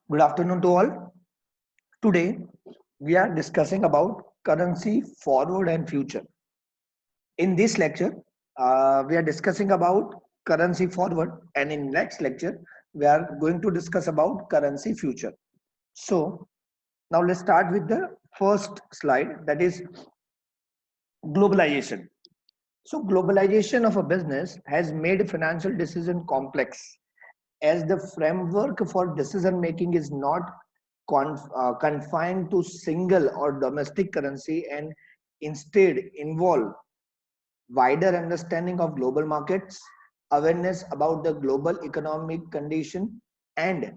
Good afternoon to all. Today we are discussing about currency forward and future. In this lecture, we are discussing about currency forward, and in next lecture we are going to discuss about currency future. So now let's start with the first slide, that is globalization. So globalization of a business has made financial decision complex as the framework for decision making is not confined to single or domestic currency and instead involve wider understanding of global markets, awareness about the global economic condition, and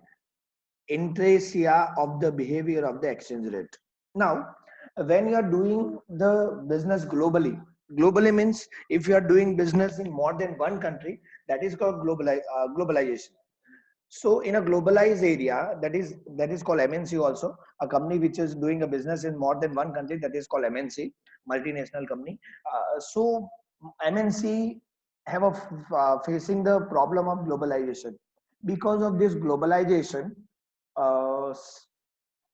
intricacy of the behavior of the exchange rate. Now, when you are doing the business globally, globally means if you are doing business in more than one country, that is called globalization. So in a globalized area, that is called MNC also, a company which is doing a business in more than one country, that is called MNC, multinational company. So MNC have facing the problem of globalization. Because of this globalization, uh,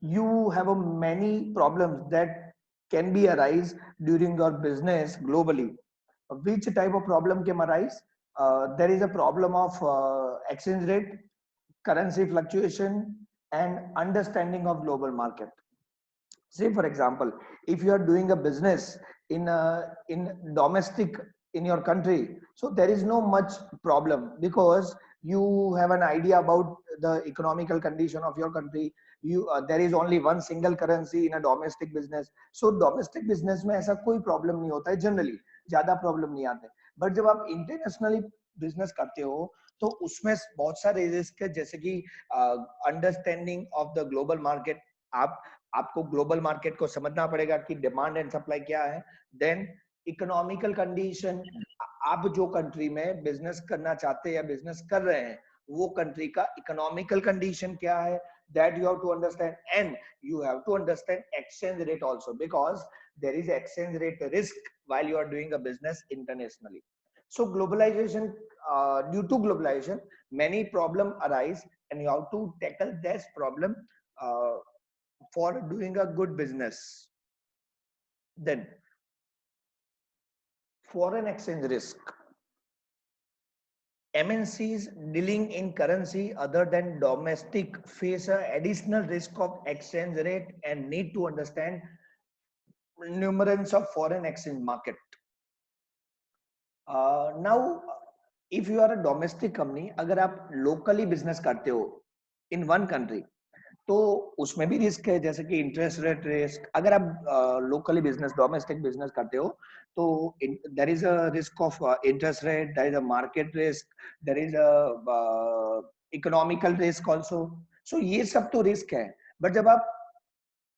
you have a many problems that can be arise during your business globally. Which type of problem can arise? There is a problem of exchange rate, currency fluctuation, and understanding of global market. Say for example, if you are doing a business in domestic in your country, so there is no much problem because you have an idea about the economical condition of your country. You there is only one single currency in a domestic business, so domestic business में ऐसा कोई problem नहीं होता है, generally ज्यादा problem नहीं आते. But जब आप internationally business करते हो तो उसमें बहुत सारे रिस्क है, जैसे कि understanding of the global market. आप आपको ग्लोबल मार्केट को समझना पड़ेगा कि डिमांड एंड सप्लाई क्या है. देन इकोनॉमिकल कंडीशन, आप जो कंट्री में बिजनेस करना चाहते हैं या बिजनेस कर रहे हैं वो कंट्री का इकोनॉमिकल कंडीशन क्या है, that you have to understand. And you have to understand exchange rate also, because there is exchange rate risk while you are doing a business internationally. So globalization, due to globalization many problem arise, and you have to tackle this problem uh, for doing a good business. Then foreign exchange risk. MNCs dealing in currency other than domestic face a additional risk of exchange rate and need to understand numerous of foreign exchange market. Now, if you are a domestic company, अगर आप locally business करते हो in one country, तो उसमें भी risk है, जैसे कि इंटरेस्ट रेट रिस्क. अगर आप लोकली बिजनेस डोमेस्टिक बिजनेस करते हो तो there is a risk of interest rate, there is a market risk, there is a economical risk also. So ये सब तो रिस्क है. बट जब आप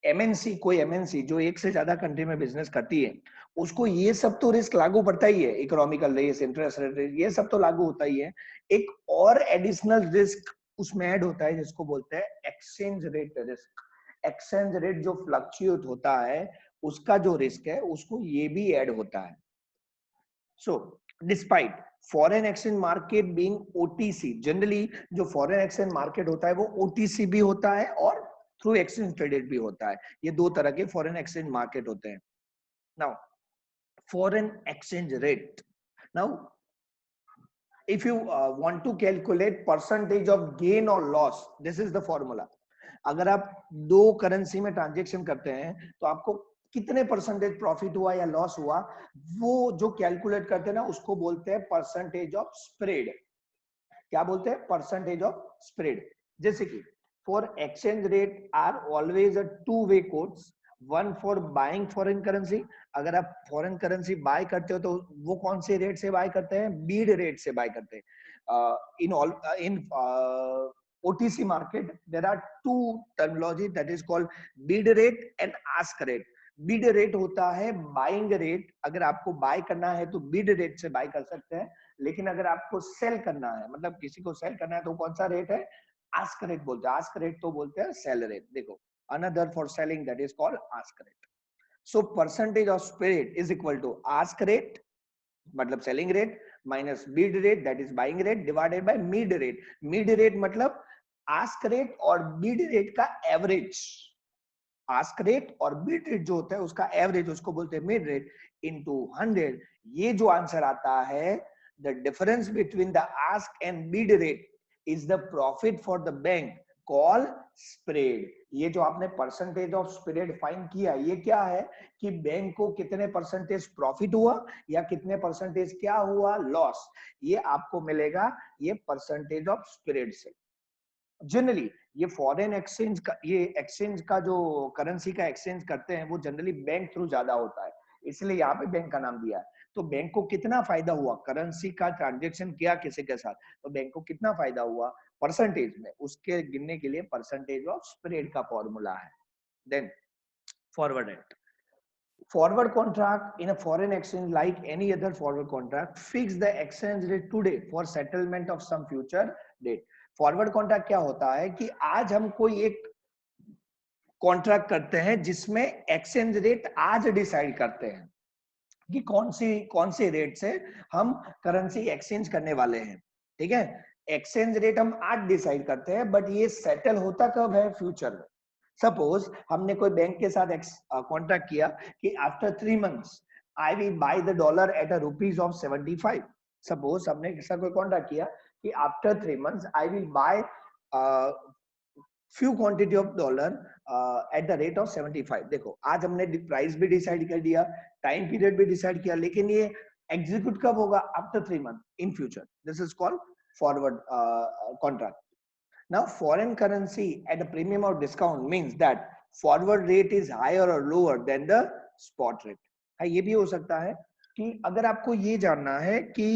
एमएनसी, कोई एमएनसी जो एक से ज्यादा कंट्री में बिजनेस करती है, उसको ये सब तो रिस्क लागू पड़ता ही है. Economical risk, interest rate risk, ये सब तो लागू होता ही है. एक और एडिशनल रिस्क उसमें ऐड होता है जिसको बोलते हैं exchange rate risk. Exchange rate जो फ्लक्चुएट होता है उसका जो रिस्क है उसको ये भी ऐड होता है. So despite foreign exchange market being OTC, generally जो फॉरेन एक्सचेंज मार्केट होता है वो ओटीसी भी होता है और थ्रू एक्सचेंज ट्रेडेड भी होता है. ये दो तरह के फॉरेन एक्सचेंज मार्केट होते हैं. Now foreign exchange rate. Now if you want to calculate percentage of gain or loss, this is the formula. अगर आप दो करेंसी में ट्रांजेक्शन करते हैं तो आपको कितने परसेंटेज प्रॉफिट हुआ या लॉस हुआ, वो जो कैलकुलेट करते हैं ना उसको बोलते हैं परसेंटेज ऑफ स्प्रेड. क्या बोलते हैं? Percentage of spread. जैसे कि for exchange rate are always a two way quotes, one for buying foreign currency. अगर आप फॉरेन करेंसी बाय करते हो तो वो कौन से रेट से बाय करते हैं? बीड रेट से बाय करते हैं. In all in OTC market there are two terminology, that is called bid rate and ask rate. Bid rate होता है बाइंग रेट. अगर आपको बाय करना है तो बिड रेट से बाय कर सकते हैं, लेकिन अगर आपको सेल करना है, मतलब किसी को सेल करना है तो कौन सा रेट है? आस्क रेट बोलते हैं. आस्क रेट तो बोलते हैं सेल रेट. देखो, another for selling, that is called ask rate. So percentage of spread is equal to ask rate मतलब selling rate minus bid rate that is buying rate divided by mid rate. Mid rate मतलब ask rate और bid rate का average, ask rate और bid rate जो होता है उसका average, उसको बोलते हैं मिड रेट, इनटू 100, ये जो आंसर आता है, the difference between the ask and Beed rate is the profit for the bank, call spread. ये जो आपने परसेंटेज ऑफ स्प्रेड फाइंड किया, ये क्या है कि बैंक को कितने परसेंटेज प्रॉफिट हुआ या कितने परसेंटेज क्या हुआ लॉस, ये आपको मिलेगा ये परसेंटेज ऑफ स्प्रेड से। जनरली ये फॉरेन एक्सचेंज का, ये एक्सचेंज का जो करेंसी का एक्सचेंज करते हैं वो जनरली बैंक थ्रू ज्यादा होता है, इसलिए यहाँ पे बैंक का नाम दिया है। तो बैंक को कितना फायदा हुआ, करेंसी का ट्रांजेक्शन किया किसी के साथ, तो बैंक को कितना फायदा हुआ परसेंटेज में, उसके गिनने के लिए परसेंटेज ऑफ स्प्रेड का फॉर्मूला है। Then forward rate, forward contract in a foreign exchange like any other forward contract fix the exchange rate today for settlement of some future date। Forward contract क्या होता है कि आज हम कोई एक कॉन्ट्रैक्ट करते हैं जिसमें एक्सचेंज रेट आज डिसाइड करते हैं कि कौन सी रेट से हम करेंसी एक्सचेंज करने वाले हैं, ठीक है। एक्सचेंज रेट हम आज डिसाइड करते हैं, बट ये सेटल होता कब है, फ्यूचर में। सपोज हमने कोई बैंक के साथ कॉन्ट्रैक्ट किया कि after 3 months I will by the dollar at a rupees of 75। Suppose हमने ऐसा कोई कॉन्ट्रैक्ट किया कि after 3 months I will buy few quantity of dollar at the rate of 75। देखो आज हमने प्राइस भी डिसाइड कर दिया, टाइम पीरियड भी डिसाइड किया, लेकिन ये एग्जीक्यूट कब होगा, after 3 month in future. This is called forward contract. Now, foreign currency at a premium or discount means that forward rate is higher or lower than the spot rate। हाँ, ये भी हो सकता है कि अगर आपको ये जानना है कि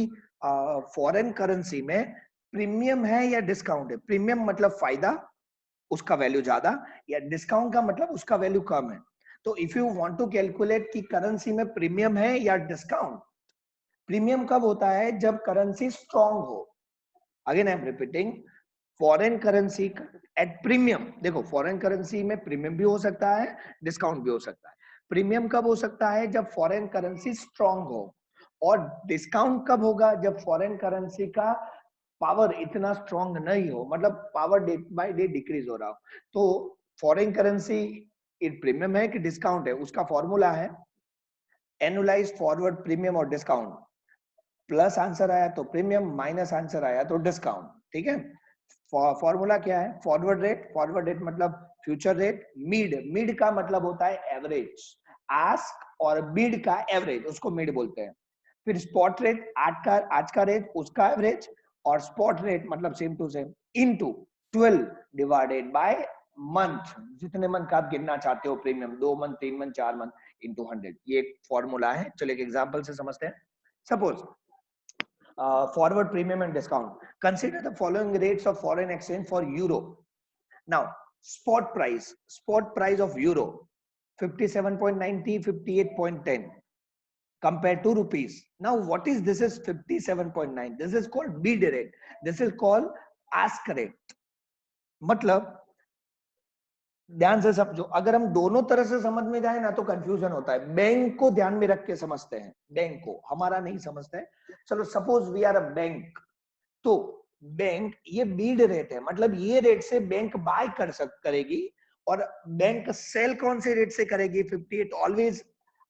फॉरेन करेंसी में प्रीमियम है या डिस्काउंट है, प्रीमियम मतलब फायदा, उसका वैल्यू ज्यादा, या डिस्काउंट का मतलब उसका वैल्यू कम है। तो if you want to calculate कि करेंसी में प्रीमियम है या डिस्काउंट, प्रीमियम कब होता है, जब करेंसी स्ट्रांग हो। Again I am repeating, foreign currency at premium, देखो फॉरेन करेंसी में प्रीमियम भी हो सकता है, डिस्काउंट भी हो सकता है। प्रीमियम कब हो सकता है, जब फॉरेन करेंसी स्ट्रांग हो, और डिस्काउंट कब होगा, जब फॉरेन करेंसी का पावर इतना स्ट्रांग नहीं हो, मतलब power day by day decrease हो रहा हो। तो फॉरेन करेंसी प्रीमियम है कि डिस्काउंट है, उसका फॉर्मूला है एनुअलाइज्ड फॉरवर्ड प्रीमियम और डिस्काउंट, प्लस आंसर आया तो प्रीमियम, माइनस आंसर आया तो डिस्काउंट, ठीक है। फॉर्मूला क्या है, फॉरवर्ड रेट, फॉरवर्ड रेट मतलब फ्यूचर रेट, मिड, मिड का मतलब होता है एवरेज, आस्क और बीड का एवरेज, उसको मिड बोलते हैं। फिर स्पॉट रेट, आज का रेट, उसका एवरेज, और स्पॉट रेट मतलब same to same, into 12 divided by month, जितने मंथ का आप गिनना चाहते हो premium, 2 month, 3 month, 4 month, into 100, ये एक फॉर्मूला है। चलिए एक एग्जांपल से समझते हैं। Suppose forward premium and discount. Consider the following rates of foreign exchange for euro. Now, spot price of euro 57.90, 58.10 compared to rupees. Now, what is this is 57.9. This is called bid rate. This is called ask rate. मतलब ध्यान से समझो, अगर हम दोनों तरह से समझ में जाए ना तो कंफ्यूजन होता है। बैंक को ध्यान में रख के समझते हैं, बैंक को हमारा नहीं समझते हैं। चलो suppose we are a bank, तो बैंक ये बीड रेट है, मतलब ये रेट से बैंक बाय करेगी, और बैंक सेल कौन से रेट से करेगी, 58। ऑलवेज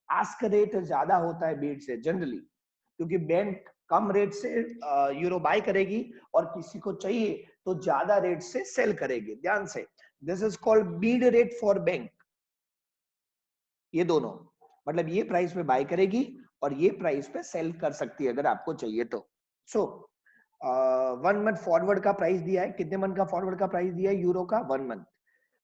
आस्क रेट ज्यादा होता है बीड से जनरली, क्योंकि बैंक कम रेट से यूरो बाय करेगी और किसी को चाहिए तो ज्यादा रेट से सेल करेगी। ध्यान से, this is called Beed rate for bank. ये दोनों मतलब ये प्राइस पे बाय करेगी और ये प्राइस पे सेल कर सकती है अगर आपको चाहिए तो। सो 1 मंथ फॉरवर्ड का प्राइस दिया है, कितने मंथ का फॉरवर्ड का प्राइस दिया है यूरो का, 1 मंथ।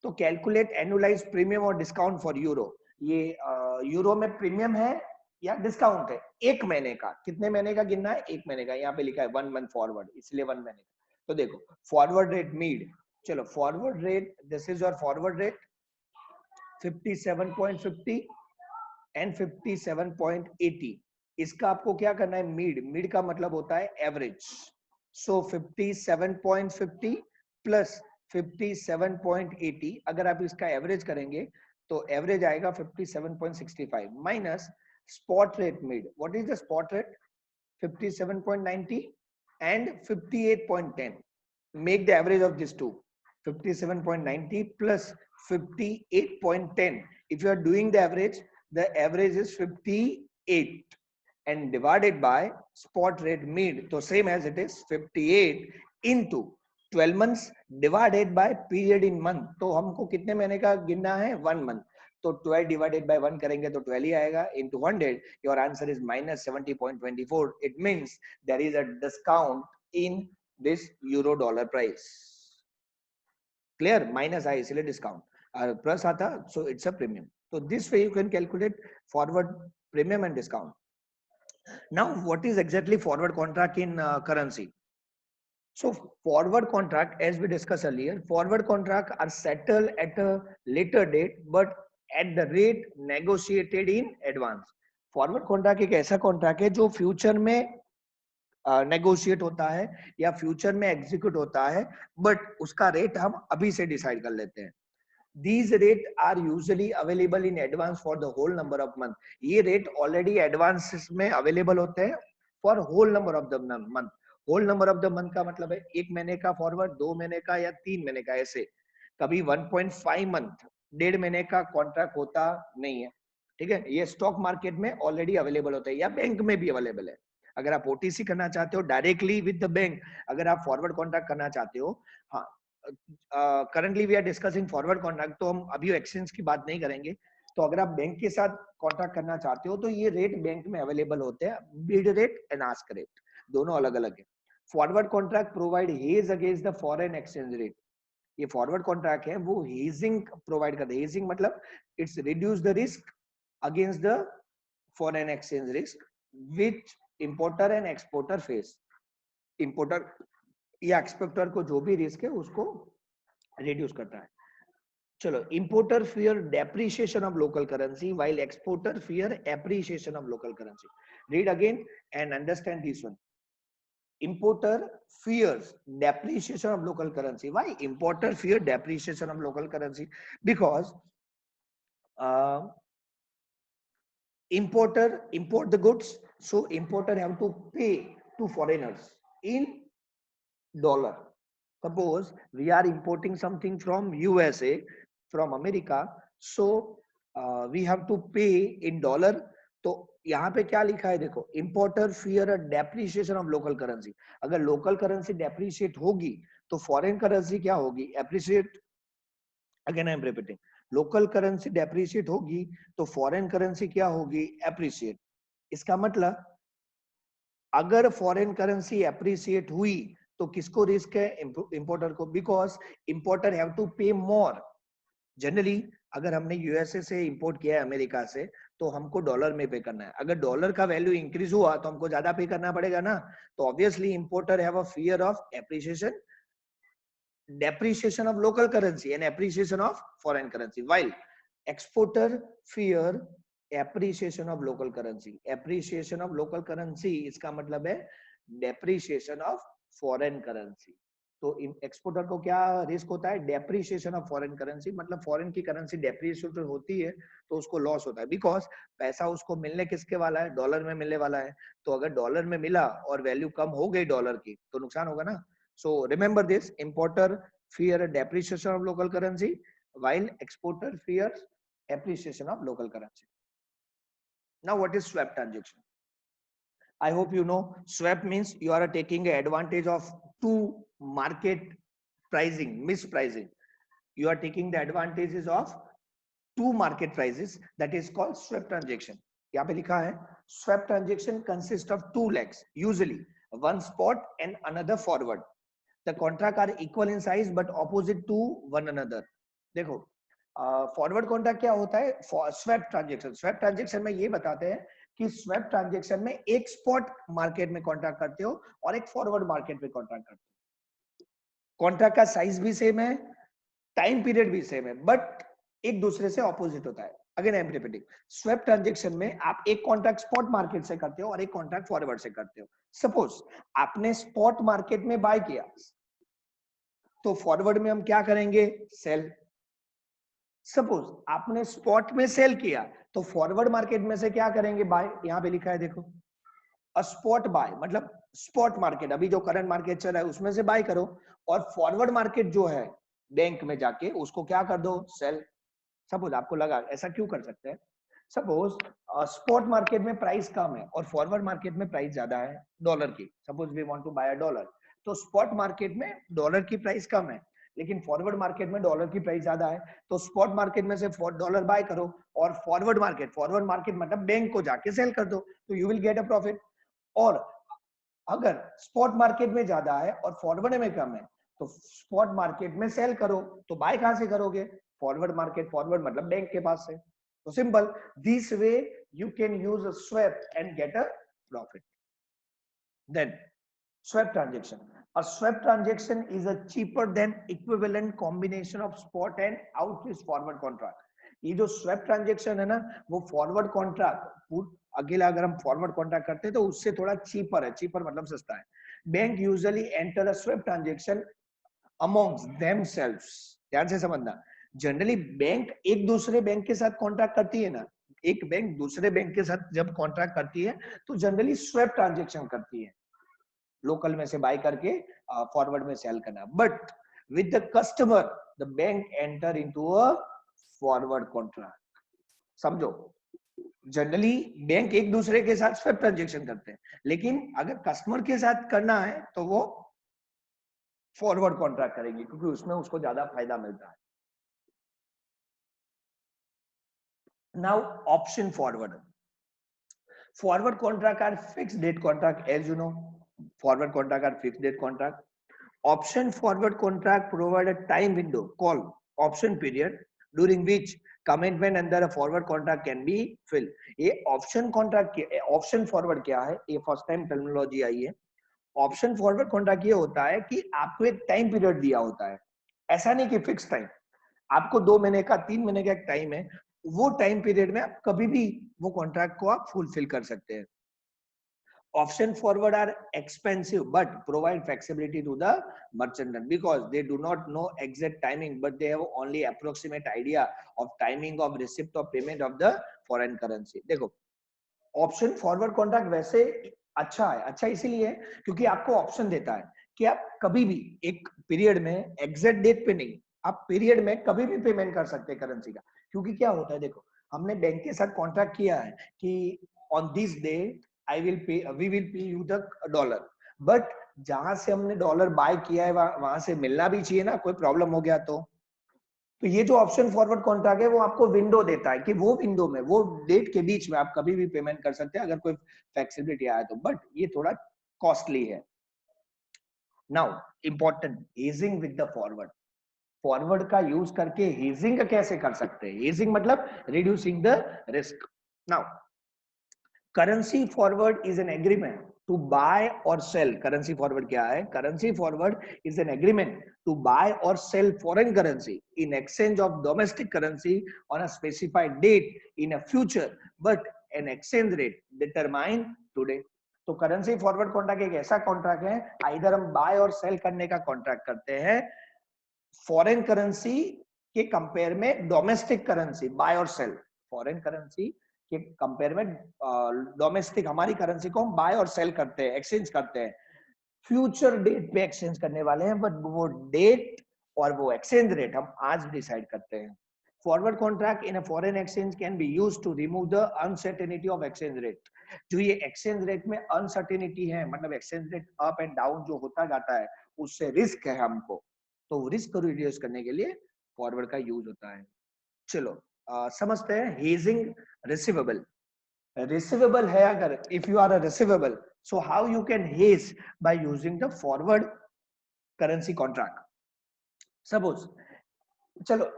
तो कैलकुलेट एनुअलाइज प्रीमियम और डिस्काउंट फॉर यूरो। ये यूरो में प्रीमियम है या डिस्काउंट है, 1 महीने का, कितने महीने का गिनना है, 1 महीने का। यहाँ पे लिखा है 1 मंथ फॉरवर्ड, इसलिए 1 महीने का। तो देखो फॉरवर्ड रेट मीड, चलो forward rate, this is your forward rate 57.50 and 57.80। इसका आपको क्या करना है, मीड, मीड का मतलब होता है एवरेज। सो 57.50 प्लस 57.80, अगर आप इसका एवरेज करेंगे तो एवरेज आएगा 57.65 minus spot rate mid. What is the spot rate, 57.90 and 58.10, make the average of this two, 57.90 plus 58.10. If you are doing the average is 58 and divided by spot rate mid, so same as it is 58 into 12 months divided by period in month. तो हमको कितने महीने का गिनना है? 1 month. तो 12 divided by 1 करेंगे तो 12 ही आएगा into 100. Your answer is minus 70.24. It means there is a discount in this euro dollar price. Clear? Minus I इसलिए discount. Plus आता so it's a premium. So this way you can calculate forward premium and discount. Now what is exactly forward contract in currency? So forward contract, as we discussed earlier, forward contract are settled at a later date but at the rate negotiated in advance. Forward contract एक ऐसा contract है जो future में negotiate होता है या future में execute होता है, बट उसका रेट हम अभी से डिसाइड कर लेते हैं. These rates are usually available in advance for the whole number of month. ये रेट ऑलरेडी एडवांस में अवेलेबल होते हैं for whole number of the month. Whole number of the month का मतलब है 1 महीने का फॉरवर्ड, 2 महीने का या 3 महीने का. ऐसे कभी 1.5 मंथ, 1.5 महीने का कॉन्ट्रैक्ट होता नहीं है. ठीक है, ये स्टॉक मार्केट में ऑलरेडी अवेलेबल होता है या बैंक में भी अवेलेबल है. अगर आप ओटीसी करना चाहते हो डायरेक्टली विद द बैंक, अगर आप फॉरवर्ड कॉन्ट्रैक्ट करना चाहते हो, हाँ, currently we are discussing forward contract, तो हम अभी एक्सचेंज की बात नहीं करेंगे. तो अगर आप बैंक के साथ कॉन्ट्रैक्ट करना चाहते हो तो ये रेट बैंक में अवेलेबल होते हैं, bid rate and ask rate, दोनों अलग अलग है. Forward contract provide hedge against the foreign exchange rate. ये फॉरवर्ड कॉन्ट्रैक्ट है वो हेजिंग प्रोवाइड करते हैं. हेजिंग मतलब it's reduce the risk against the foreign exchange risk which importer and exporter face. Importer या एक्सपोर्टर को जो भी रिस्क है उसको रिड्यूस करता है. चलो, importer fear depreciation of local currency while exporter fear appreciation of local currency. Read again and understand this one. Importer fears depreciation of local currency. Why importer fear depreciation of local currency? Because importer import the goods, so importer have to pay to foreigners in dollar. Suppose we are importing something from USA, from America, so we have to pay in dollar. तो यहाँ पे क्या लिखा है देखो, importer fear a depreciation of local currency. अगर local currency depreciate होगी तो फॉरेन करेंसी क्या होगी? Appreciate. Again I am repeating, local currency depreciate होगी तो फॉरेन करेंसी क्या होगी? एप्रिशिएट. इसका मतलब अगर फॉरेन करेंसी एप्रिशिएट हुई तो किसको रिस्क है? इंपोर्टर को, बिकॉज इंपोर्टर हैव टू पे मोर. जनरली अगर हमने यूएसए से इंपोर्ट किया है अमेरिका से, तो हमको डॉलर में पे करना है. अगर डॉलर का वैल्यू इंक्रीज हुआ तो हमको ज्यादा पे करना पड़ेगा ना. तो obviously importer have a fear of appreciation, depreciation of local currency and appreciation of foreign currency, while exporter fear appreciation of local currency. Appreciation of local currency इसका मतलब है depreciation of foreign currency. तो exporter को क्या risk होता है? Depreciation of foreign currency. मतलब foreign की करेंसी डेप्रिसिएट होती है तो उसको लॉस होता है, बिकॉज पैसा उसको मिलने किसके वाला है? डॉलर में मिलने वाला है. तो अगर डॉलर में मिला और वैल्यू कम हो गई डॉलर की तो नुकसान होगा ना. So remember this, importer fear a depreciation of local currency while exporter fears appreciation of local currency. Now what is swap transaction? I hope you know swap means you are taking advantage of two market pricing, mispricing. You are taking the advantages of two market prices, that is called swap transaction. यहाँ पे लिखा है swap transaction consists of two legs, usually one spot and another forward. The contract are equal in size but opposite to one another. देखो forward contract क्या होता है? Swap transaction. Swap transaction में ये बताते हैं कि स्वैप ट्रांजेक्शन में एक स्पॉट मार्केट में कॉन्ट्रैक्ट करते हो और एक फॉरवर्ड मार्केट में कॉन्ट्रैक्ट करते हो. कॉन्ट्रैक्ट का साइज भी सेम है, टाइम पीरियड भी सेम है, बट एक दूसरे से ऑपोजिट होता है. Again I am repeating, swap transaction में आप एक कॉन्ट्रैक्ट स्पॉट मार्केट से करते हो और एक कॉन्ट्रैक्ट फॉरवर्ड से करते हो. सपोज आपने स्पॉट मार्केट में बाय किया तो फॉरवर्ड में हम क्या करेंगे? सेल. सपोज आपने स्पॉट में सेल किया तो फॉरवर्ड मार्केट में से क्या करेंगे? बाय. यहाँ पे लिखा है देखो, अ स्पॉट बाय मतलब स्पॉट मार्केट, अभी जो करंट मार्केट चल रहा है उसमें से बाय करो, और फॉरवर्ड मार्केट जो है बैंक में जाके उसको क्या कर दो, सेल। सपोज आपको लगा ऐसा क्यों कर सकते हैं, सपोज स्पॉट मार्केट में प्राइस कम है और फॉरवर्ड मार्केट में प्राइस ज्यादा है डॉलर की। Suppose we want to buy a dollar, तो स्पॉट मार्केट में डॉलर की प्राइस कम है लेकिन फॉरवर्ड मार्केट में डॉलर की प्राइस ज्यादा है, तो स्पॉट मार्केट में से डॉलर बाय करो और फॉरवर्ड मार्केट मतलब बैंक को जाके सेल कर दो, तो you will get a profit. और अगर स्पॉट मार्केट में ज्यादा है और फॉरवर्ड में कम है, तो स्पॉट मार्केट में सेल करो, तो बाय कहां से करोगे, फॉरवर्ड मार्केट, फॉरवर्ड मतलब बैंक के पास से। तो simple, this way you can use a swap and get a profit. Then swap transaction, a swap transaction is a cheaper than equivalent combination of spot and outward forward contract। ये जो swap transaction है ना, वो forward contract अकेला अगर हम forward contract करते हैं तो उससे थोड़ा cheaper है, cheaper मतलब सस्ता है। Bank usually enter a swap transaction amongst themselves। ध्यान से समझना, जनरली बैंक एक दूसरे बैंक के साथ कॉन्ट्रैक्ट करती है ना, एक बैंक दूसरे बैंक के साथ जब कॉन्ट्रैक्ट करती है तो जनरली स्वैप ट्रांजेक्शन करती है, लोकल में से बाय करके फॉरवर्ड में सेल करना। But with the customer the bank enter into a forward contract. समझो, जनरली बैंक एक दूसरे के साथ स्वैप ट्रांजेक्शन करते हैं, लेकिन अगर कस्टमर के साथ करना है तो वो फॉरवर्ड कॉन्ट्रैक्ट करेंगे क्योंकि उसमें उसको ज्यादा फायदा मिलता है। Now option forward, forward contract are fixed date contract, as you know, forward contract are fixed date contract। Option forward contract provide a time window called option period during which commitment under a forward contract can be filled। ये option contract, option forward क्या है, ये first time terminology आई है। Option forward contract ये होता है कि आपको एक टाइम पीरियड दिया होता है, ऐसा नहीं कि फिक्स टाइम, आपको 2 महीने का 3 महीने का एक टाइम है, वो टाइम पीरियड में आप कभी भी वो कॉन्ट्रैक्ट को आप फुलफिल कर सकते हैं। Option forward are expensive but provide flexibility to the merchant because they do not know exact timing but they have only approximate idea of timing of receipt of payment of the foreign currency। देखो, option forward contract वैसे अच्छा है, अच्छा इसीलिए क्योंकि आपको option देता है कि आप कभी भी एक पीरियड में, एग्जैक्ट डेट पे नहीं, आप पीरियड में कभी भी पेमेंट कर सकते हैं करेंसी का। क्योंकि क्या होता है, देखो हमने बैंक के साथ कॉन्ट्रैक्ट किया है कि on this day I will pay, we will pay you the dollar, but जहां से हमने डॉलर बाय किया है वहां से मिलना भी चाहिए ना, कोई प्रॉब्लम हो गया तो ये जो ऑप्शन फॉरवर्ड कॉन्ट्रैक्ट है वो आपको विंडो देता है कि वो विंडो में, वो डेट के बीच में आप कभी भी पेमेंट कर सकते हैं अगर कोई फ्लेक्सिबिलिटी आया तो, बट ये थोड़ा कॉस्टली है। Now important, hedging with the forward, forward का यूज करके हेजिंग कैसे कर सकते हैं, हेजिंग मतलब reducing the risk. Now currency forward is an agreement to buy और सेल। करेंसी फॉरवर्ड क्या है, currency forward is an agreement to buy और sell foreign currency in exchange of domestic currency on a specified date in a future but an exchange rate determine today. तो currency forward contract एक ऐसा contract है, इधर हम bye और cell करने का कॉन्ट्रैक्ट करते हैं फॉरेन करेंसी के कंपेयर में डोमेस्टिक करेंसी, बाय और सेल फॉरेन करेंसी के कंपेयर में डोमेस्टिक हमारी करेंसी को हम बाय और सेल करते हैं, एक्सचेंज करते हैं, फ्यूचर डेट पे एक्सचेंज करने वाले हैं, बट वो डेट और वो एक्सचेंज रेट हम आज डिसाइड करते हैं। Forward contract in a foreign exchange can be used to remove the uncertainty of exchange rate. जो ये एक्सचेंज रेट में अनसर्टेनिटी है, मतलब exchange rate up and down जो होता जाता है, उससे रिस्क है हमको, तो रिस्क को रिड्यूस करने के लिए फॉरवर्ड का यूज होता है। चलो समझते हैं हेजिंग रिसीवेबल। रिसीवेबल है अगर, if you are a receivable, so how you can hedge by using the forward currency contract। Suppose, चलो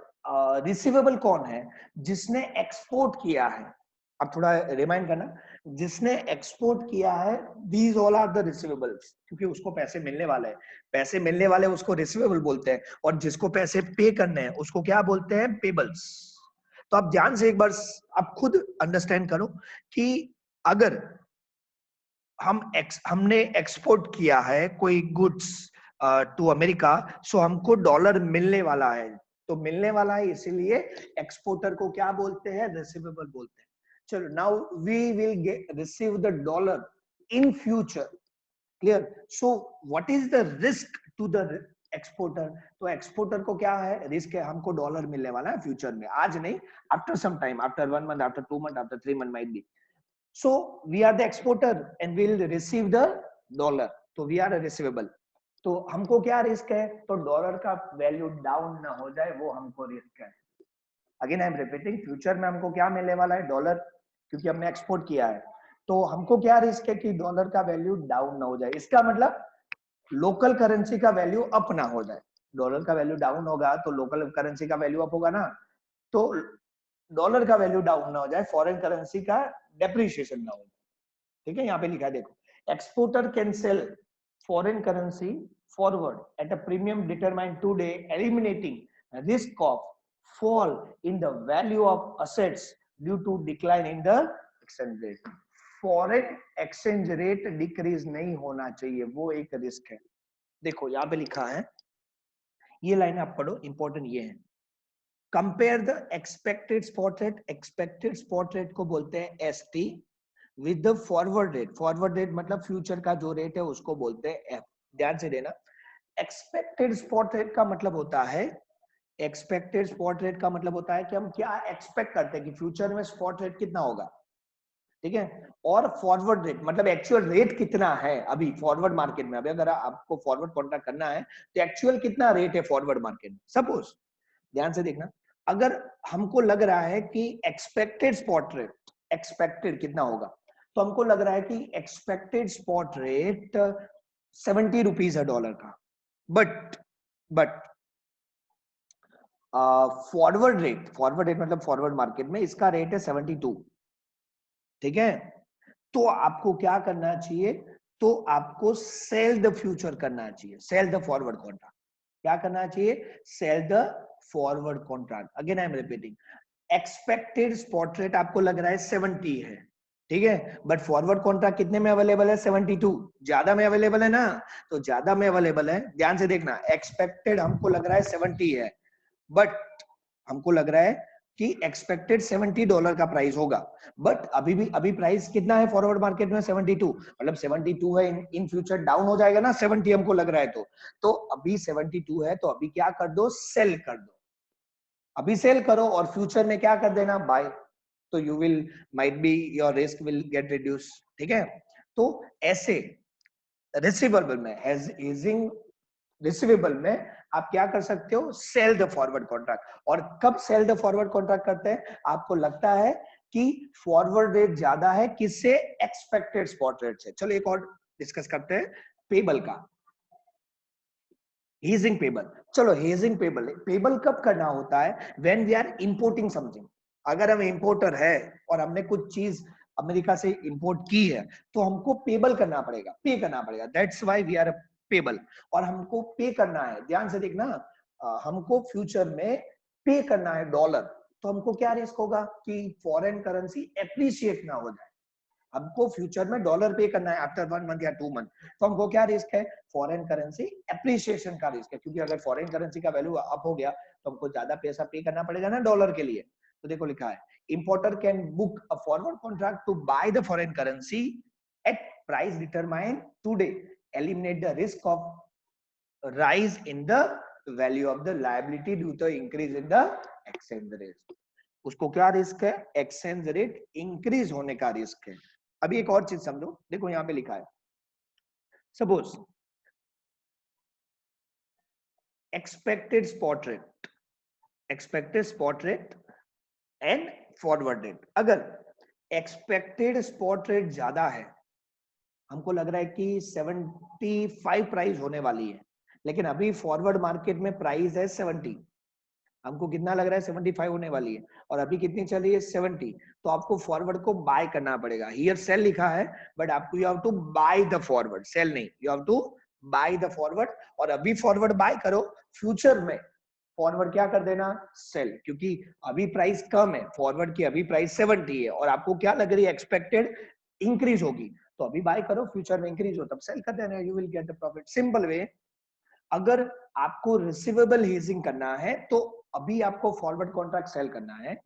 रिसीवेबल कौन है, जिसने एक्सपोर्ट किया है, अब थोड़ा रिमाइंड करना, जिसने एक्सपोर्ट किया है, these all are the receivables, क्योंकि उसको पैसे मिलने वाले हैं, पैसे मिलने वाले उसको रिसीवेबल बोलते हैं, और जिसको पैसे पे करने हैं उसको क्या बोलते हैं, पेबल्स। तो आप ध्यान से एक बार आप खुद अंडरस्टैंड करो कि अगर हमने एक्सपोर्ट किया है कोई गुड्स टू अमेरिका, सो हमको डॉलर मिलने वाला है, तो मिलने वाला है इसीलिए एक्सपोर्टर को क्या बोलते हैं, रिसीवेबल बोलते हैं। चलो, now we will receive the dollar in future, clear. So what is the risk to the exporter, तो एक्सपोर्टर को क्या है, रिस्क है, हमको डॉलर मिलने वाला है फ्यूचर में, आज नहीं, after some time, after 1 month, after 2 month, after 3 month might be. So we are the exporter and will receive the dollar, तो वी आर रिसीवेबल। तो हमको क्या रिस्क है, तो डॉलर का वैल्यू डाउन ना हो जाए, वो हमको रिस्क है। Again I am repeating, future में हमको क्या मिलने वाला है, डॉलर, क्योंकि हमने एक्सपोर्ट किया है, तो हमको क्या रिस्क है कि डॉलर का वैल्यू डाउन ना हो जाए। इसका मतलब लोकल करेंसी का वैल्यू अप ना हो जाए। डॉलर का वैल्यू डाउन होगा तो लोकल करेंसी का वैल्यू अप होगा ना, तो डॉलर का वैल्यू डाउन ना हो जाए, फॉरेन करेंसी का डेप्रिसिएशन ना हो जाए। ठीक है, यहाँ पे लिखा है देखो, exporter can sell foreign currency forward at a premium determined today, eliminating risk of fall in the value of assets due to decline in the exchange rate। Foreign exchange rate decrease नहीं होना चाहिए, वो एक risk है। देखो यहाँ पे लिखा है, ये लाइन आप पढ़ो, इंपॉर्टेंट ये है, compare the expected spot rate, expected spot rate को बोलते हैं ST, with the forward rate, forward rate मतलब फ्यूचर का जो रेट है उसको बोलते हैं एफ। ध्यान से देना, एक्सपेक्टेड स्पॉट रेट का मतलब होता है, एक्सपेक्टेड स्पॉट रेट का मतलब होता है कि हम क्या एक्सपेक्ट करते हैं कि फ्यूचर में स्पॉट रेट कितना होगा, ठीक है। और फॉरवर्ड रेट मतलब एक्चुअल रेट कितना है अभी फॉरवर्ड मार्केट में, अभी अगर आपको फॉरवर्ड कॉन्ट्रैक्ट करना है तो एक्चुअल कितना रेट है फॉरवर्ड मार्केट में। सपोज, ध्यान से देखना, अगर हमको लग रहा है कि एक्सपेक्टेड स्पॉट रेट, एक्सपेक्टेड कितना होगा, तो हमको लग रहा है कि एक्सपेक्टेड स्पॉट रेट 70 रुपीज है डॉलर का, but forward rate, forward rate मतलब फॉरवर्ड मार्केट में इसका रेट है 72, ठीक है। तो आपको क्या करना चाहिए, तो आपको सेल द फ्यूचर करना चाहिए, सेल द फॉरवर्ड कॉन्ट्रैक्ट। क्या करना चाहिए, sell the forward contract. Again I am repeating, expected spot rate आपको लग रहा है 70 है, ठीक है, बट फॉरवर्ड कॉन्ट्रैक्ट कितने में अवेलेबल है, 72, ज्यादा में अवेलेबल है ना, तो ज्यादा में अवेलेबल है। ध्यान से देखना, एक्सपेक्टेड हमको लग रहा है 70 है, बट हमको लग रहा है कि एक्सपेक्टेड $70 का प्राइस होगा, बट अभी प्राइस कितना है फॉरवर्ड मार्केट में, 72, मतलब 72 है, इन फ्यूचर डाउन हो जाएगा ना 70 हमको लग रहा है, तो अभी 72 है, तो अभी क्या कर दो, सेल कर दो, अभी सेल करो और फ्यूचर में क्या कर देना, बाय, तो you will might be your risk will get reduce, ठीक है। तो ऐसे रिसीवेबल में, हेजिंग रिसीवेबल में आप क्या कर सकते हो, सेल द फॉरवर्ड कॉन्ट्रैक्ट। और कब सेल द फॉरवर्ड कॉन्ट्रैक्ट करते हैं, आपको लगता है कि फॉरवर्ड रेट ज्यादा है किससे, एक्सपेक्टेड स्पॉट रेट से। चलो एक और डिस्कस करते हैं, पेबल का, हेजिंग पेबल। चलो हेजिंग पेबल, पेबल कब करना होता है, when we are importing something. अगर हम इंपोर्टर है और हमने कुछ चीज अमेरिका से इंपोर्ट की है, तो हमको पेबल करना पड़ेगा, पे करना पड़ेगा, that's why we are payable. और हमको पे करना है, ध्यान से देखना, हमको फ्यूचर में पे करना है डॉलर, तो हमको क्या रिस्क होगा कि फॉरेन करेंसी एप्रिशिएट ना हो जाए। हमको फ्यूचर में डॉलर पे करना है आफ्टर 1 मंथ या 2 मंथ, तो हमको क्या रिस्क है, फॉरेन करेंसी एप्रिसिएशन का रिस्क है, क्योंकि अगर फॉरेन करेंसी का वैल्यू अप हो गया तो हमको ज्यादा पैसा पे करना पड़ेगा ना डॉलर के लिए। तो देखो लिखा है, importer can book a forward contract to buy the foreign currency at price determined today, eliminate the risk of rise in the value of the liability due to increase in the exchange rate. उसको क्या risk है, exchange rate increase होने का risk है। अभी एक और चीज समझो, देखो यहां पे लिखा है, suppose expected spot rate, expected spot rate and forward rate. अगर एक्सपेक्टेड स्पॉट रेट ज्यादा है, हमको लग रहा है कि 75 प्राइस होने वाली है, लेकिन अभी फॉरवर्ड मार्केट में प्राइस है 70, हमको कितना लग रहा है 75 होने वाली है, और अभी कितनी चल रही है 70, तो आपको फॉरवर्ड को बाय करना पड़ेगा। हियर सेल लिखा है, बट आपको you have to buy the forward, sell नहीं, you have to buy the forward. और अभी फॉरवर्ड बाय करो, फ्यूचर में फॉरवर्ड क्या कर देना, सेल, क्योंकि अभी प्राइस कम है, फॉरवर्ड की अभी प्राइस 70 है और आपको क्या लग रही है, एक्सपेक्टेड इंक्रीज होगी, तो अभी बाय करो, फ्यूचर में इंक्रीज हो तब सेल कर देना, you will get the profit. Simple way. अगर आपको रिसीवेबल हेजिंग करना है तो अभी आपको फॉरवर्ड कॉन्ट्रैक्ट सेल करना है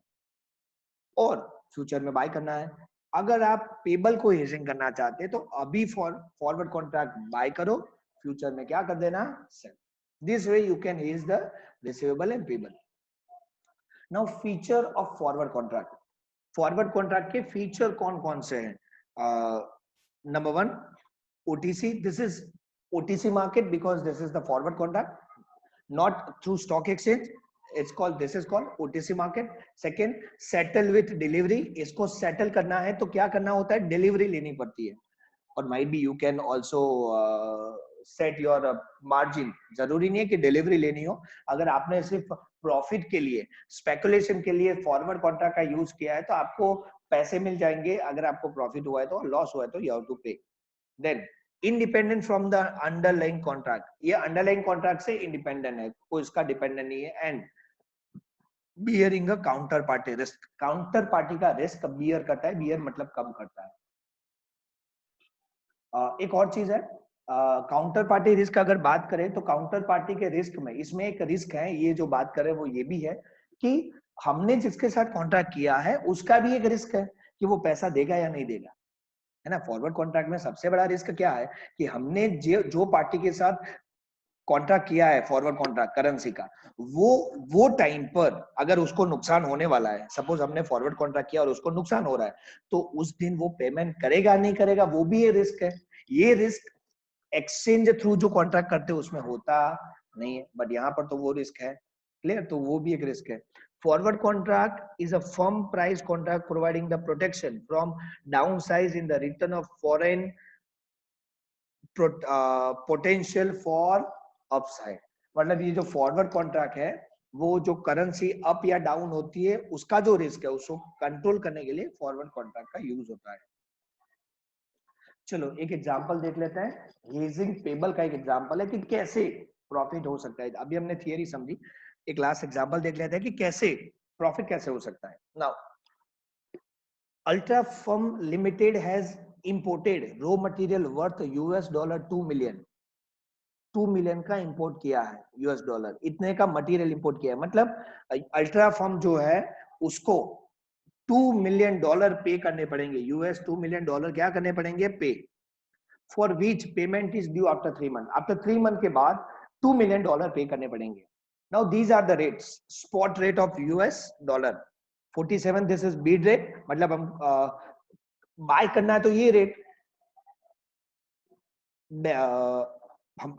और फ्यूचर में बाय करना है। अगर आप पेबल को हेजिंग करना चाहते हैं तो अभी फॉरवर्ड कॉन्ट्रैक्ट बाय करो, फ्यूचर में क्या कर देना, cell. This way you can hedge the receivable and payable. Now feature of forward contract. Forward contract के फीचर कौन कौन से हैं? Number one, OTC. This is OTC market because this is the forward contract, not through stock exchange. This is called OTC market. Second, settle with delivery. इसको settle करना है तो क्या करना होता है? Delivery लेनी पड़ती है. और might be you can also set your margin. जरूरी नहीं है कि डिलीवरी लेनी हो. अगर आपने सिर्फ प्रॉफिट के लिए, स्पेकुलेशन के लिए फॉरवर्ड कॉन्ट्रैक्ट का यूज किया है तो आपको पैसे मिल जाएंगे. अगर आपको प्रॉफिट हुआ है तो, लॉस हुआ है तो you have to pay. Then independent from the underlying contract. ये अंडरलाइंग कॉन्ट्रैक्ट से इंडिपेंडेंट है, कोई इसका डिपेंडेंट नहीं है. And bearing a counter party risk. Counter party का रिस्क बियर करता है. बियर मतलब कम करता है. एक और चीज है, काउंटर पार्टी रिस्क अगर बात करें तो काउंटर पार्टी के रिस्क में इसमें एक रिस्क है, ये जो बात करें वो ये भी है कि हमने जिसके साथ कॉन्ट्रैक्ट किया है उसका भी एक रिस्क है कि वो पैसा देगा या नहीं देगा, है ना. फॉरवर्ड कॉन्ट्रैक्ट में सबसे बड़ा रिस्क क्या है कि हमने जो पार्टी के साथ कॉन्ट्रैक्ट किया है, फॉरवर्ड कॉन्ट्रैक्ट करेंसी का, वो टाइम पर अगर उसको नुकसान होने वाला है, सपोज हमने फॉरवर्ड कॉन्ट्रैक्ट किया और उसको नुकसान हो रहा है, तो उस दिन वो पेमेंट करेगा नहीं करेगा, वो भी ये रिस्क है. ये रिस्क एक्सचेंज थ्रू जो कॉन्ट्रैक्ट करते हैं उसमें होता नहीं है, बट यहाँ पर तो वो रिस्क है. क्लियर? तो वो भी एक रिस्क है. Forward contract is a firm price contract providing the protection from downside in the return of foreign potential for upside. मतलब ये जो फॉरवर्ड कॉन्ट्रैक्ट है वो जो करेंसी अप या डाउन होती है उसका जो रिस्क है उसको कंट्रोल करने के लिए फॉरवर्ड कॉन्ट्रैक्ट का यूज होता है. चलो एक एग्जांपल देख लेते हैं. हेजिंग पेबल का एक एग्जांपल है कि कैसे प्रॉफिट हो सकता है. अभी हमने थियरी समझी, एक लास्ट एग्जांपल देख लेते हैं कि कैसे प्रॉफिट कैसे हो सकता है. Now ultra firm limited has imported raw material worth $2 million. 2 million का इंपोर्ट किया है $, इतने का मटेरियल इंपोर्ट किया है. मतलब अल्ट्रा फर्म जो है उसको $2 मिलियन पे करने पड़ेंगे. $2 मिलियन क्या करने पड़ेंगे? पे. For which payment is due after 3 months. After 3 months के बाद $2 मिलियन पे करने पड़ेंगे. Now these are the rates. Spot rate of $, 47. This is bid rate. मतलब हम बाय करना है तो ये रेट,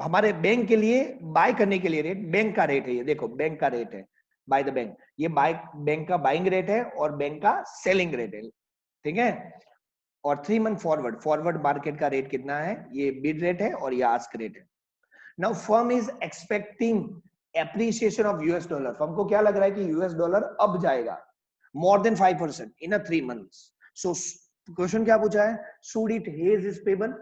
हमारे बैंक के लिए बाय करने के लिए रेट, बैंक का रेट है ये. देखो बैंक का रेट है बाय द बैंक. ये बैंक का बाइंग रेट है और बैंक का सेलिंग रेट है. ठीक है. और 3 मंथ फॉरवर्ड मार्केट का रेट कितना है? ये बिड रेट है और ये आस्क रेट है. Now firm is expecting appreciation of $. Firm को क्या लग रहा है कि $, अब जाएगा more than 5% in 3 months. So question क्या पूछा है? Should it hedge is payable?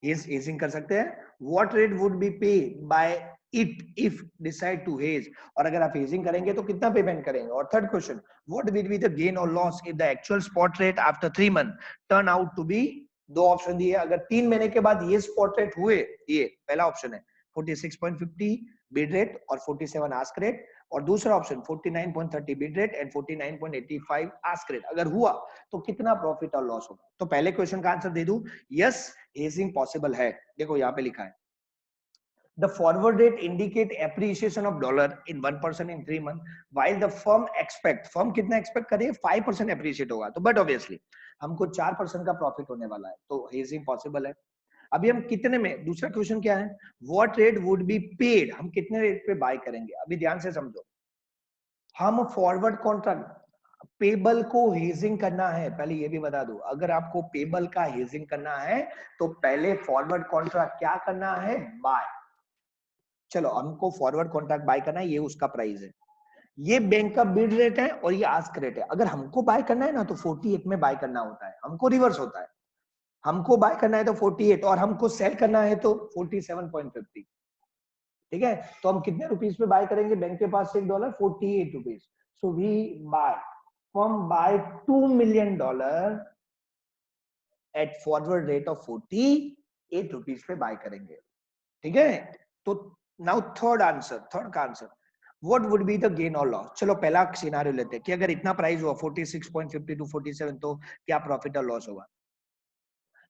Hedging कर सकते हैं. What rate would be pay by it if decide to hedge? और अगर आप हेजिंग करेंगे तो कितना पेमेंट करेंगे? और third question, what will be the gain और loss if the actual spot rate after 3 months turn out to be? दो ऑप्शन दिए. अगर 3 महीने के बाद ये स्पॉट रेट हुए, ये पहला ऑप्शन है 46.50 बिड रेट और 47 आस्क रेट, और दूसरा option 49.30 bid rate and 49.85 ask rate. अगर हुआ तो कितना प्रॉफिट और लॉस होगा? तो पहले क्वेश्चन का आंसर दे दूं, यस हेजिंग पॉसिबल है. देखो यहाँ पे लिखा है the forward rate indicate appreciation of dollar in 1% in 3 months while the firm firm कितना expect करे? 5% appreciate होगा. तो but obviously हमको 4% का प्रॉफिट होने वाला है तो हेजिंग पॉसिबल है. अभी हम कितने में, दूसरा क्वेश्चन क्या है? What rate would be paid? हम कितने रेट पे बाय करेंगे? अभी ध्यान से समझो. हम फॉरवर्ड कॉन्ट्रैक्ट पेबल को हेजिंग करना है. पहले ये भी बता दो, अगर आपको पेबल का हेजिंग करना है तो पहले फॉरवर्ड कॉन्ट्रैक्ट क्या करना है? बाय. चलो हमको फॉरवर्ड कॉन्ट्रैक्ट बाय करना है, ये उसका प्राइस है. ये बैंक का बिड रेट है और ये आस्क रेट है. अगर हमको बाय करना है ना तो 48 में बाय करना होता है. हमको रिवर्स होता है. हमको बाय करना है तो 48 और हमको सेल करना है तो 47.50. ठीक है. तो हम कितने रुपीस पे बाय करेंगे? बैंक के पास $1, 48 rupees. So we buy, firm buy $2 million at forward rate of 48 rupees पे बाय करेंगे. ठीक है. तो नाउ थर्ड का answer, what would be the gain और लॉस? चलो पहला सिनेरियो लेते हैं कि अगर इतना प्राइस हुआ 46.50 to 47 तो क्या प्रॉफिट और लॉस होगा?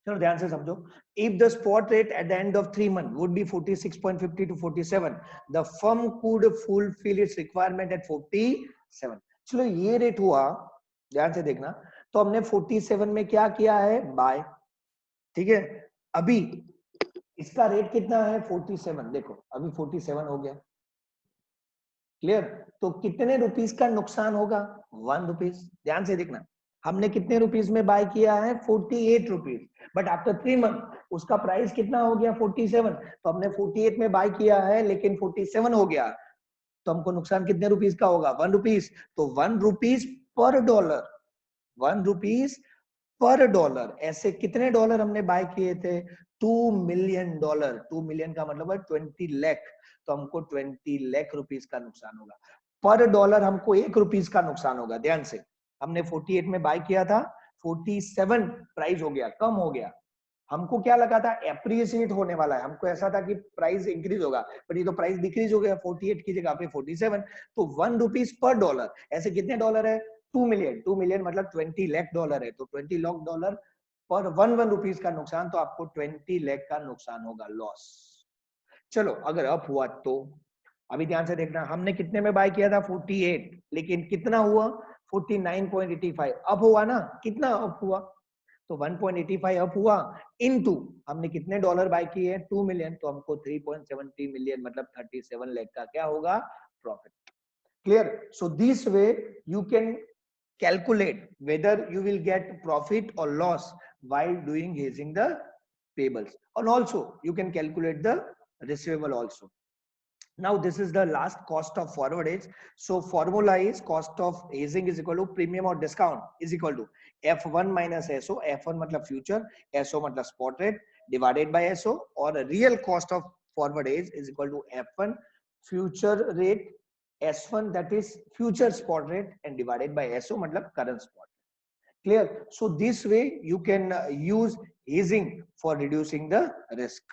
चलो ध्यान से समझो. If the spot rate at the end of 3 months would be 46.50 to 47, the firm could fulfill its requirement at 47. चलो ये रेट हुआ, ध्यान से देखना. तो हमने 47 में क्या किया है, बाय. ठीक है. अभी इसका रेट कितना है, 47. देखो अभी 47 हो गया. क्लियर. तो कितने रुपीस का नुकसान होगा, 1 रुपीस. ध्यान से देखना, हमने कितने रुपीस में बाय किया है, 48 रुपीस. बट आफ्टर 3 मंथ उसका प्राइस कितना हो गया, 47. तो हमने 48 में बाय किया है लेकिन 47 हो गया, तो हमको नुकसान कितने रुपीस का होगा, 1 रुपीस. तो 1 रुपीस पर डॉलर, 1 रुपीस पर डॉलर. ऐसे कितने डॉलर हमने बाय किए थे, 2 मिलियन डॉलर. 2 मिलियन का मतलब है 20 लाख. तो हमको 20 लाख रुपीस का नुकसान होगा. पर डॉलर हमको 1 रुपीस का नुकसान होगा. ध्यान से, हमने 48 में बाय किया था, 47 प्राइस हो गया, कम हो गया. हमको क्या लगा था, एप्रिशिएट होने वाला है. हमको ऐसा था कि प्राइस इंक्रीज होगा, पर ये तो प्राइस डिक्रीज हो गया, 48 की जगह पे 47. तो 1 रुपीस पर डॉलर. ऐसे कितने डॉलर है, 2 मिलियन. 2 मिलियन मतलब 20 लाख डॉलर है. तो 20 लाख डॉलर पर 1 रुपीस का नुकसान, तो आपको 20 लाख का नुकसान होगा, लॉस. चलो अगर अप हुआ तो अभी ध्यान से देखना, हमने कितने में बाय किया था, 48, लेकिन कितना हुआ, 49.85. अप हुआ ना, कितना अप हुआ, तो 1.85 अप हुआ. इनटू हमने कितने डॉलर बाय किए, 2 मिलियन. तो हमको 3.70 मिलियन मतलब 37 लाख का क्या होगा, profit. Clear. So this way you can calculate whether you will get profit or loss while doing hedging the payables. And also you can calculate the receivable also. Now this is the last cost of forward hedge. So formula is cost of hedging is equal to premium or discount is equal to F1 minus SO. F1 matlab future, SO matlab spot rate divided by SO, or a real cost of forward hedge is equal to F1 future rate, S1 that is future spot rate, and divided by SO matlab current spot. Clear. So this way you can use hedging for reducing the risk.